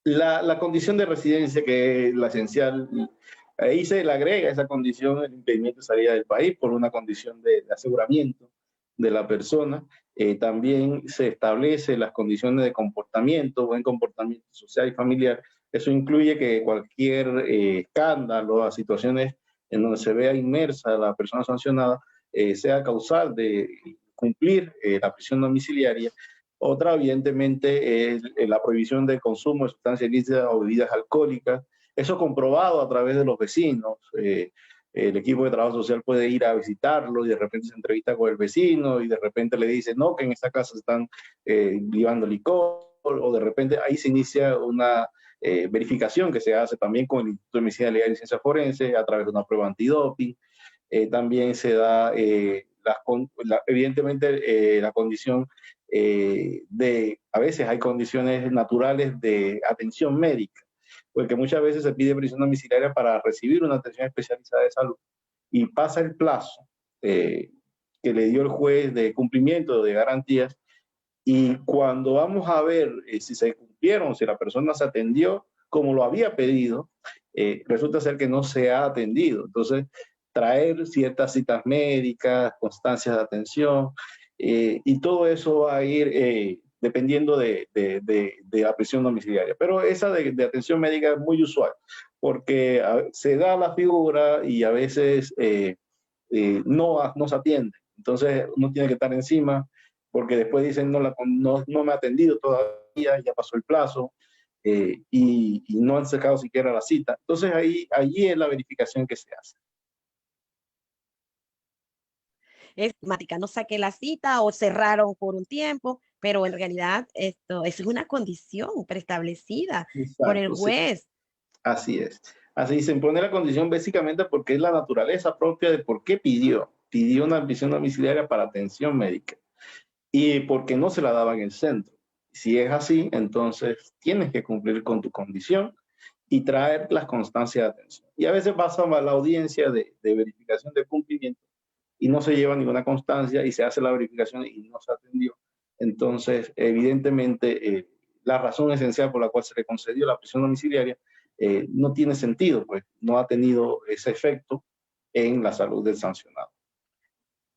la condición de residencia, que es la esencial, ahí se le agrega esa condición, el impedimento de salida del país por una condición de aseguramiento de la persona. También se establece las condiciones de comportamiento, buen comportamiento social y familiar. Eso incluye que cualquier escándalo, a situaciones en donde se vea inmersa la persona sancionada, sea causal de cumplir la prisión domiciliaria. Otra, evidentemente, es la prohibición del consumo de sustancias ilícitas o bebidas alcohólicas. Eso comprobado a través de los vecinos. El equipo de trabajo social puede ir a visitarlo y de repente se entrevista con el vecino y de repente le dice, no, que en esta casa están llevando licor, o de repente ahí se inicia una verificación que se hace también con el Instituto de Medicina Legal y Ciencia Forense a través de una prueba antidoping. También se da, evidentemente, la condición a veces hay condiciones naturales de atención médica, porque muchas veces se pide prisión domiciliaria para recibir una atención especializada de salud y pasa el plazo que le dio el juez de cumplimiento de garantías, y cuando vamos a ver si se cumplieron, si la persona se atendió como lo había pedido, resulta ser que no se ha atendido. Entonces, traer ciertas citas médicas, constancias de atención, y todo eso va a ir dependiendo de la prisión domiciliaria. Pero esa de atención médica es muy usual, porque se da la figura y a veces no se atiende. Entonces, uno tiene que estar encima, porque después dicen, no me ha atendido todavía, ya pasó el plazo, y no han sacado siquiera la cita. Entonces, allí es la verificación que se hace. es temática, no saqué la cita o cerraron por un tiempo, pero en realidad eso es una condición preestablecida por el Exacto, sí, juez. así es. Así se impone la condición básicamente porque es la naturaleza propia de por qué pidió una prisión domiciliaria para atención médica y porque no se la daba en el centro. Si es así, entonces tienes que cumplir con tu condición y traer las constancias de atención. Y a veces pasa a la audiencia de verificación de cumplimiento y no se lleva ninguna constancia y se hace la verificación y no se atendió. Entonces, evidentemente, la razón esencial por la cual se le concedió la prisión domiciliaria no tiene sentido, pues no ha tenido ese efecto en la salud del sancionado.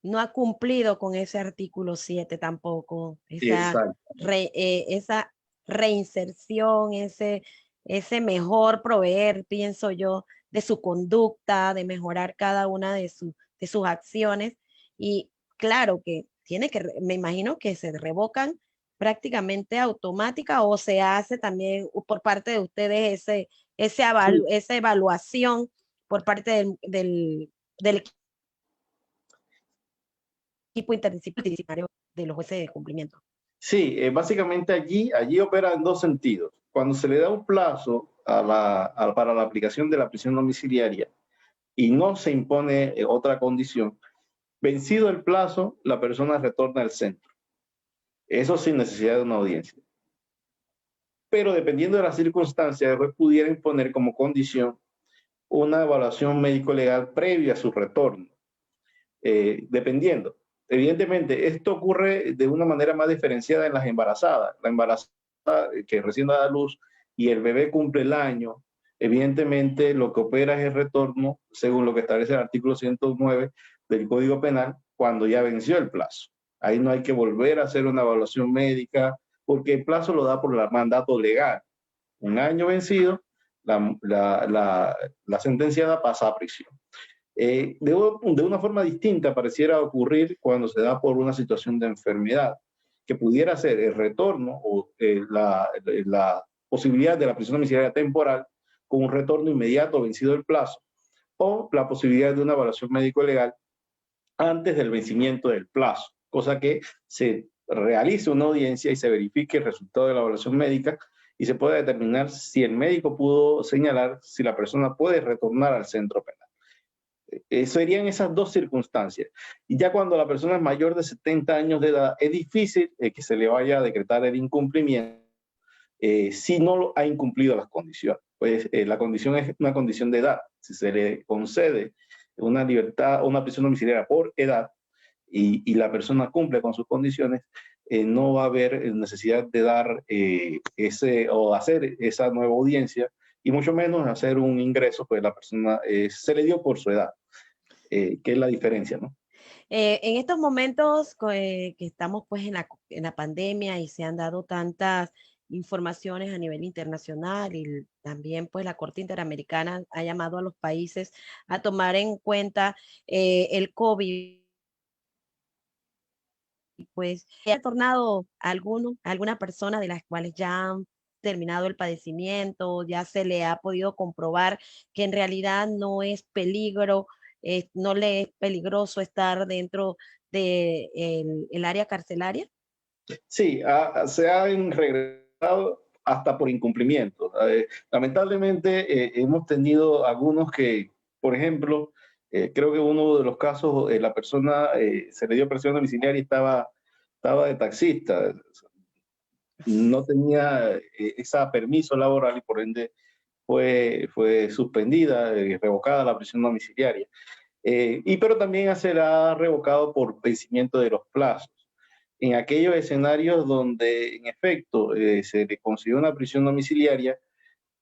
No ha cumplido con ese artículo 7 tampoco, Exacto. esa reinserción, ese mejor proveer, pienso yo, de su conducta, de mejorar cada una de sus acciones. Y claro que me imagino que se revocan prácticamente automática o se hace también por parte de ustedes Sí, esa evaluación por parte del equipo interdisciplinario de los jueces de cumplimiento. sí, básicamente allí opera en dos sentidos. Cuando se le da un plazo para la aplicación de la prisión domiciliaria y no se impone otra condición, vencido el plazo, la persona retorna al centro. Eso sin necesidad de una audiencia. Pero dependiendo de las circunstancias, el juez pudiera imponer como condición una evaluación médico-legal previa a su retorno, dependiendo. Evidentemente, esto ocurre de una manera más diferenciada en las embarazadas. La embarazada que recién da a luz y el bebé cumple el año, evidentemente lo que opera es el retorno, según lo que establece el artículo 109 del Código Penal, cuando ya venció el plazo. Ahí no hay que volver a hacer una evaluación médica, porque el plazo lo da por el mandato legal. Un año vencido, la sentenciada pasa a prisión. De una forma distinta pareciera ocurrir cuando se da por una situación de enfermedad, que pudiera ser el retorno o la posibilidad de la prisión domiciliaria temporal con un retorno inmediato vencido el plazo, o la posibilidad de una evaluación médico-legal antes del vencimiento del plazo, cosa que se realice una audiencia y se verifique el resultado de la evaluación médica y se pueda determinar si el médico pudo señalar si la persona puede retornar al centro penal. Serían esas dos circunstancias. Y ya cuando la persona es mayor de 70 años de edad, es difícil que se le vaya a decretar el incumplimiento si no ha incumplido las condiciones. Pues la condición es una condición de edad. Si se le concede una libertad o una prisión domiciliaria por edad y la persona cumple con sus condiciones, no va a haber necesidad de dar o hacer esa nueva audiencia y mucho menos hacer un ingreso, pues la persona se le dio por su edad, que es la diferencia, ¿no? En estos momentos que estamos pues en la pandemia y se han dado tantas informaciones a nivel internacional y también pues la Corte Interamericana ha llamado a los países a tomar en cuenta el COVID, pues ¿ha retornado alguna persona de las cuales ya han terminado el padecimiento, ya se le ha podido comprobar que en realidad no es peligro, no le es peligroso estar dentro de el área carcelaria? Sí, se han regresado hasta por incumplimiento. Lamentablemente hemos tenido algunos que, por ejemplo, creo que uno de los casos, la persona se le dio presión domiciliaria y estaba de taxista, no tenía ese permiso laboral y por ende fue suspendida y revocada la prisión domiciliaria. Pero también se la ha revocado por vencimiento de los plazos. En aquellos escenarios donde en efecto se le consiguió una prisión domiciliaria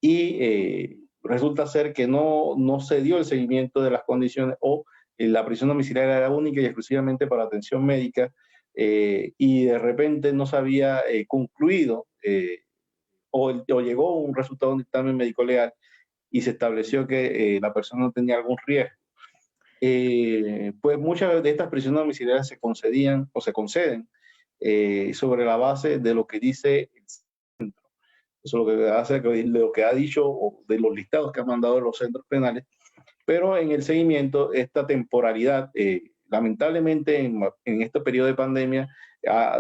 y resulta ser que no se dio el seguimiento de las condiciones o la prisión domiciliaria era única y exclusivamente para atención médica y de repente no se había concluido o llegó un resultado de un dictamen médico legal y se estableció que la persona no tenía algún riesgo. Pues muchas de estas prisiones domiciliarias se concedían o se conceden sobre la base de lo que dice el centro. Eso es lo que hace de lo que ha dicho o de los listados que han mandado los centros penales, pero en el seguimiento esta temporalidad lamentablemente en este periodo de pandemia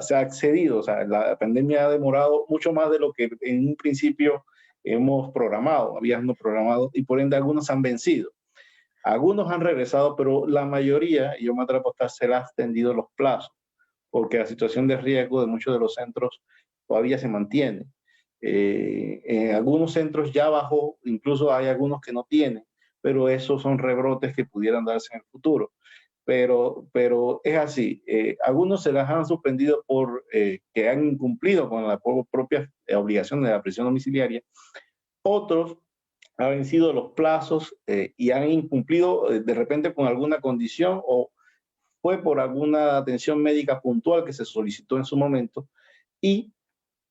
se ha excedido, o sea, la pandemia ha demorado mucho más de lo que en un principio habíamos programado, y por ende algunos han vencido. Algunos han regresado, pero la mayoría, y yo me atrevo a apostar, se le ha extendido los plazos, porque la situación de riesgo de muchos de los centros todavía se mantiene. En algunos centros ya bajó, incluso hay algunos que no tienen, pero esos son rebrotes que pudieran darse en el futuro. Pero es así, algunos se las han suspendido por que han incumplido con la propia obligación de la prisión domiciliaria, otros han vencido los plazos y han incumplido de repente con alguna condición, o fue por alguna atención médica puntual que se solicitó en su momento, y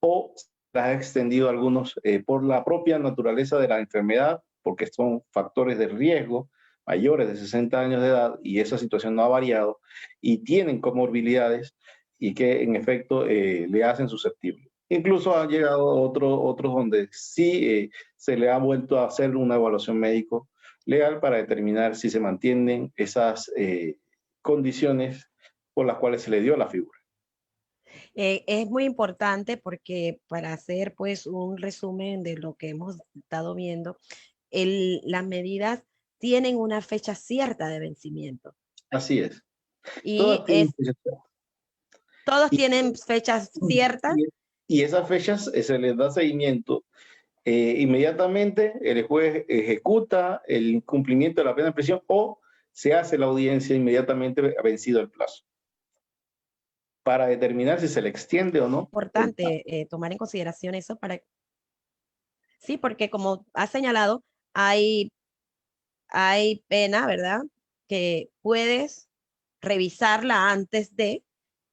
o las ha extendido algunos por la propia naturaleza de la enfermedad, porque son factores de riesgo mayores de 60 años de edad y esa situación no ha variado y tienen comorbilidades y que en efecto le hacen susceptible. Incluso han llegado otros donde sí se le ha vuelto a hacer una evaluación médico legal para determinar si se mantienen esas condiciones por las cuales se le dio la figura. Es muy importante porque para hacer pues un resumen de lo que hemos estado viendo, las medidas tienen una fecha cierta de vencimiento Así es. y Todas tienen fecha. todos tienen fechas ciertas. Y esas fechas se les da seguimiento. Inmediatamente el juez ejecuta el cumplimiento de la pena de prisión o se hace la audiencia inmediatamente vencido el plazo para determinar si se le extiende o no. Importante tomar en consideración eso sí, porque como ha señalado, hay pena, ¿verdad? Que puedes revisarla antes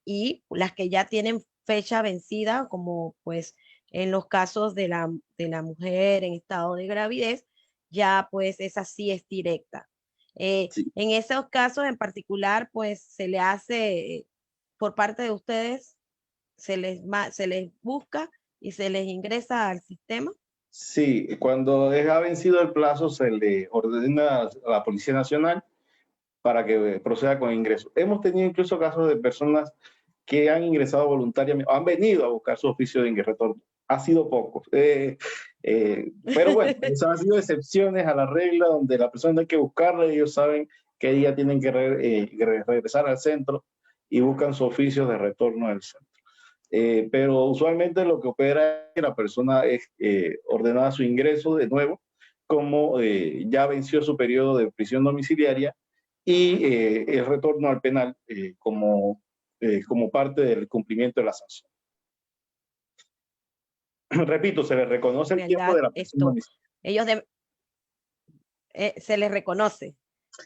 y las que ya tienen fecha vencida, como pues en los casos de la mujer en estado de gravidez, ya pues esa sí es directa. Sí. En esos casos en particular, pues se le hace por parte de ustedes, se les busca y se les ingresa al sistema. Sí, cuando ha vencido el plazo se le ordena a la Policía Nacional para que proceda con ingreso. Hemos tenido incluso casos de personas que han ingresado voluntariamente, han venido a buscar su oficio de ingreso. Ha sido poco. Pero bueno, esas han sido excepciones a la regla donde la persona hay que buscarla y ellos saben qué día tienen que regresar al centro y buscan su oficio de retorno al centro. Pero usualmente lo que opera es que la persona es ordenada su ingreso de nuevo, como ya venció su periodo de prisión domiciliaria y el retorno al penal como parte del cumplimiento de la sanción. Repito, se le reconoce el tiempo de la prisión domiciliaria. Ellos se les reconoce.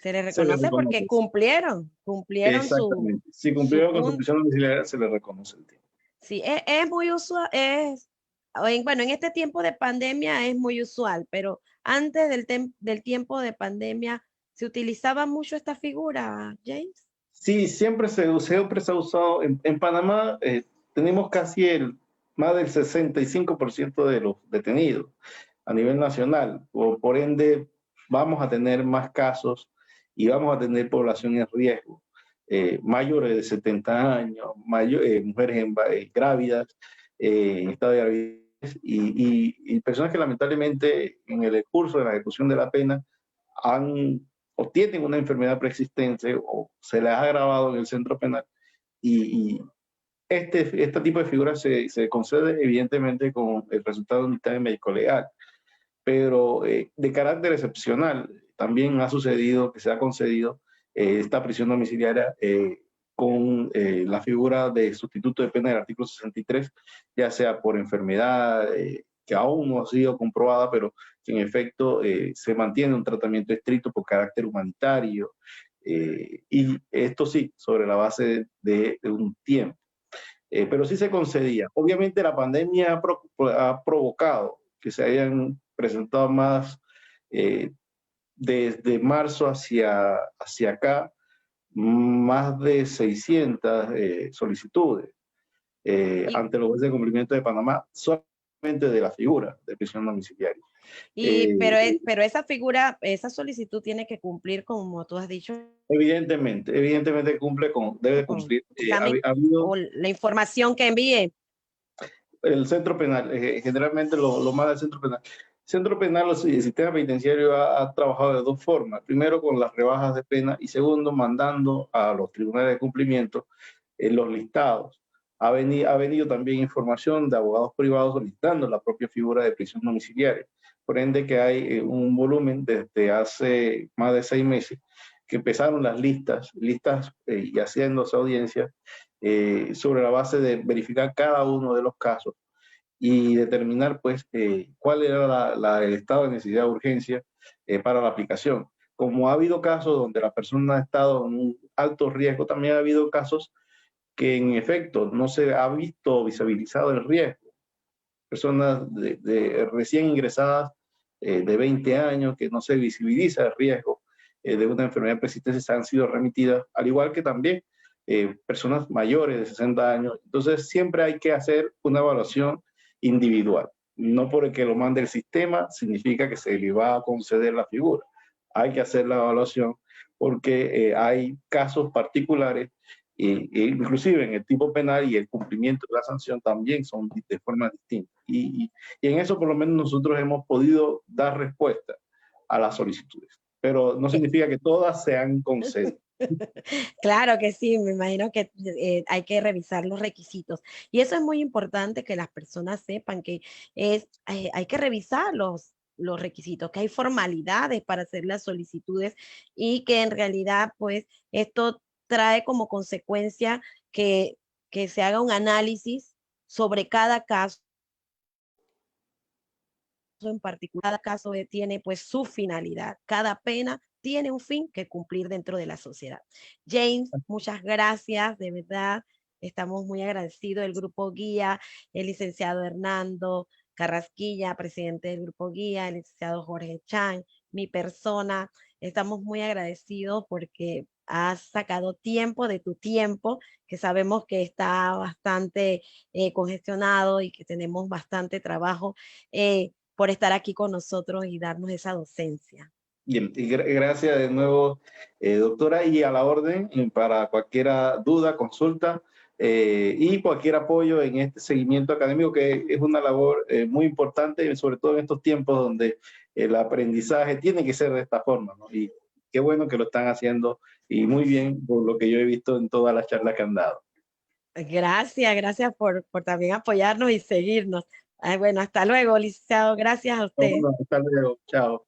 Se les Se les reconoce porque reconoce. cumplieron Exactamente. Si cumplieron con su prisión domiciliaria, se les reconoce el tiempo. Sí, es muy usual, bueno, en este tiempo de pandemia es muy usual, pero antes del tiempo de pandemia, ¿se utilizaba mucho esta figura, James? Sí, siempre se ha usado. En Panamá tenemos casi más del 65% de los detenidos a nivel nacional. Por ende, vamos a tener más casos y vamos a tener población en riesgo. Mayores de 70 años, mujeres grávidas, en estado de gravidez y personas que lamentablemente en el curso de la ejecución de la pena o tienen una enfermedad preexistente o se les ha agravado en el centro penal y este tipo de figuras se concede evidentemente con el resultado de un dictamen médico legal, pero de carácter excepcional también ha sucedido que se ha concedido esta prisión domiciliaria con la figura de sustituto de pena del artículo 63, ya sea por enfermedad que aún no ha sido comprobada, pero que en efecto se mantiene un tratamiento estricto por carácter humanitario, y esto sí, sobre la base de un tiempo. Pero sí se concedía. Obviamente la pandemia ha provocado que se hayan presentado más desde marzo hacia acá, más de 600 solicitudes ante los jueces de cumplimiento de Panamá, solamente de la figura de prisión domiciliaria. Pero esa figura, esa solicitud tiene que cumplir, como tú has dicho, Evidentemente debe con cumplir. examen Ha habido o la información que envíe. el centro penal, generalmente lo manda el centro penal. El centro penal, el sistema penitenciario ha trabajado de dos formas. Primero, con las rebajas de pena y segundo, mandando a los tribunales de cumplimiento los listados. Ha venido también información de abogados privados solicitando la propia figura de prisión domiciliaria. Por ende, que hay un volumen desde hace más de 6 meses que empezaron las listas y haciéndose audiencias sobre la base de verificar cada uno de los casos y determinar pues cuál era el estado de necesidad de urgencia para la aplicación. Como ha habido casos donde la persona ha estado en un alto riesgo, también ha habido casos que en efecto no se ha visto visibilizado el riesgo. Personas recién ingresadas de 20 años que no se visibiliza el riesgo de una enfermedad persistente han sido remitidas, al igual que también personas mayores de 60 años. Entonces siempre hay que hacer una evaluación individual. No porque lo mande el sistema significa que se le va a conceder la figura. Hay que hacer la evaluación porque hay casos particulares inclusive en el tipo penal y el cumplimiento de la sanción también son de forma distinta. Y en eso por lo menos nosotros hemos podido dar respuesta a las solicitudes, pero no significa que todas sean concedidas. Claro que sí, me imagino que hay que revisar los requisitos. Y eso es muy importante que las personas sepan que hay que revisar los requisitos, que hay formalidades para hacer las solicitudes y que en realidad, pues, esto trae como consecuencia que, que se haga un análisis sobre cada caso en particular. Cada caso tiene pues su finalidad. Cada pena tiene un fin que cumplir dentro de la sociedad. James, muchas gracias, de verdad. Estamos muy agradecidos del Grupo Guía, el licenciado Hernando Carrasquilla, presidente del Grupo Guía, el licenciado Jorge Chan, mi persona. Estamos muy agradecidos porque has sacado tiempo de tu tiempo, que sabemos que está bastante congestionado y que tenemos bastante trabajo. Por estar aquí con nosotros y darnos esa docencia. Bien, y gracias de nuevo, doctora, y a la orden para cualquier duda, consulta y cualquier apoyo en este seguimiento académico, que es una labor muy importante, sobre todo en estos tiempos donde el aprendizaje tiene que ser de esta forma, ¿no? Y qué bueno que lo están haciendo y muy bien por lo que yo he visto en todas las charlas que han dado. Gracias por también apoyarnos y seguirnos. Ay, bueno, hasta luego, licenciado. Gracias a usted. Bueno, hasta luego, chao.